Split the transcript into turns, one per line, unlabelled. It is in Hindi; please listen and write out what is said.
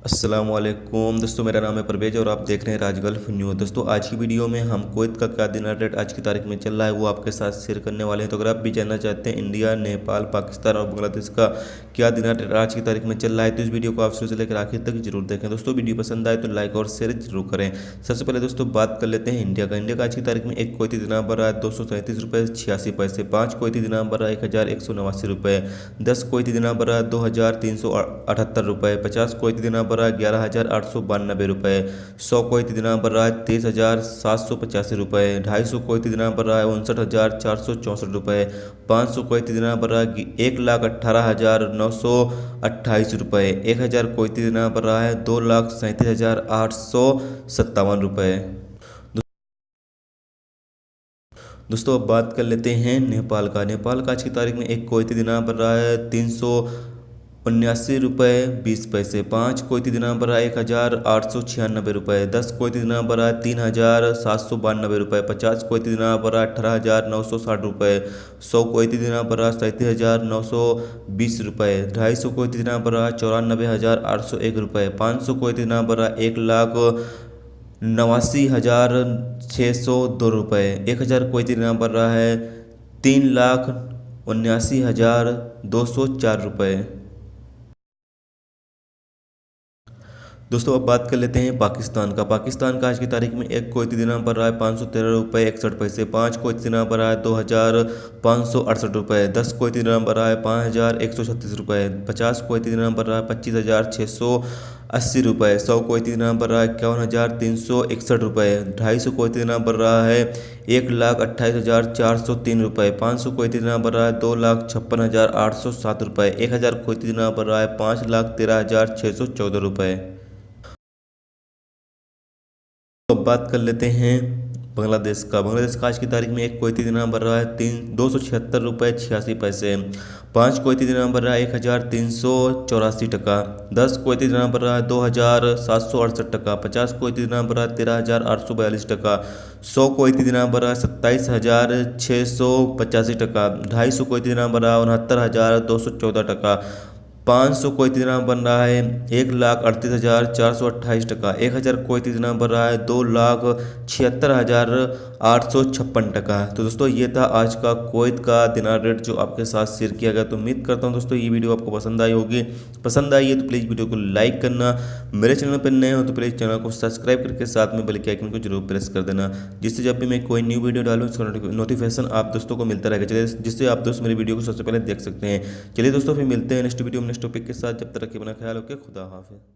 अस्सलाम वालेकुम दोस्तों, मेरा नाम है परवेज और आप देख रहे हैं राज गल्फ न्यूज़। दोस्तों आज की वीडियो में हम कुवैत का क्या दिनार रेट आज की तारीख में चल रहा है वो आपके साथ शेयर करने वाले हैं। तो अगर आप भी जानना चाहते हैं इंडिया, नेपाल, पाकिस्तान और बांग्लादेश का क्या दिनार रेट आज की तारीख में चल रहा है तो इस वीडियो को आप शुरू से लेकर आखिर तक जरूर देखें। दोस्तों वीडियो पसंद आए तो लाइक और शेयर जरूर करें। सबसे पहले दोस्तों बात कर लेते हैं इंडिया का। इंडिया का आज की तारीख में एक कुवैती दिनार बढ़ रहा है 237 रुपये 86 पैसे, 5 कुवैती दिनार बढ़ रहा है 1189 रुपये, 10 कुवैती दिनार बढ़ रहा है 2378 रुपये, 50 कुवैती दिनार बढ़ रहा है 11,892 रुपये, 100 कुवैती दिनार बढ़ रहा है 23,785 रुपये, 250 कुवैती दिनार बढ़ रहा है 59,464 रुपये, 500 कुवैती दिनार बढ़ रहा है 1,18,928 रुपये, 1,000 कुवैती दिनार बढ़ रहा है 2,37,857 रुपये। दोस्तों अब बात कर लेते हैं नेपाल का। नेपाल का आज की तारीख में एक कुवैती दिनार बढ़ रहा है 379 रुपये 20 पैसे, 5 कुवैती दिनार बढ़ रहा है 1,896 रुपये, 10 कुवैती दिनार बढ़ रहा है 3,792 रुपये, 50 कुवैती दिनार बढ़ रहा है 18,960 रुपये, 100 कुवैती दिनार बढ़ रहा है 37,920 रुपये, 250 कुवैती दिनार बढ़ रहा है 94,801 रुपये, 500 कुवैती दिनार बढ़ रहा है 1,89,602 रुपये, 1,000 कुवैती दिनार बढ़ रहा है 3,79,204 रुपये। दोस्तों अब बात कर लेते हैं पाकिस्तान का। पाकिस्तान का आज की तारीख में एक कुवैती दिनार बढ़ रहा है 513 रुपये 61 पैसे, 5 कुवैती दिनार बढ़ रहा है 2,568 रुपये, 10 कुवैती दिनार बढ़ रहा है 5,136 रुपये, 50 कुवैती दिनार बढ़ रहा है 25,680 रुपये, 100 कुवैती दिनार बढ़ रहा है 51,361 रुपये, 250 कुवैती दिनार बढ़ रहा है 1,28,403 रुपये, 500 कुवैती दिनार बढ़ रहा है 2,56,807 रुपये, 1,000 कुवैती दिनार बढ़ रहा है 5,13,614 रुपये। तो अब बात कर लेते हैं बांग्लादेश का। बांग्लादेश का आज की तारीख में एक कुवैती दिनार बढ़ रहा है 276 रुपये 86 पैसे, 5 कुवैती दिनार बढ़ रहा है 1,384 टका, 10 कुवैती दिनार बढ़ रहा है 2,768 टका, 50 कुवैती दिनार बढ़ रहा है 13,842 टका, 100 कुवैती दिनार बढ़ रहा है 27,685 टका, 250 कुवैती दिनार बढ़ रहा है 69,214 टका, 500 कुवैती दिनार बन रहा है 1,38,428 टका, 1,000 कुवैती दिनार बन रहा है 2,76,856 टका। तो दोस्तों ये था आज का कुवैत का दिनार रेट जो आपके साथ शेयर किया गया। तो उम्मीद करता हूँ दोस्तों ये वीडियो आपको पसंद आई होगी। पसंद आई है तो प्लीज़ वीडियो को लाइक करना, मेरे चैनल पर नए हो तो प्लीज़ चैनल को सब्सक्राइब करके साथ में बेल के आइकन को जरूर प्रेस कर देना, जिससे जब भी मैं कोई न्यू वीडियो डालूँ उसका नोटिफिकेशन आप दोस्तों को मिलता रहेगा, जिससे आप दोस्त मेरी वीडियो को सबसे पहले देख सकते हैं। चलिए दोस्तों फिर मिलते हैं नेक्स्ट वीडियो में नेक्स्ट टॉपिक के साथ। जब तक के अपना ख्याल रखें, खुदा हाफिज़।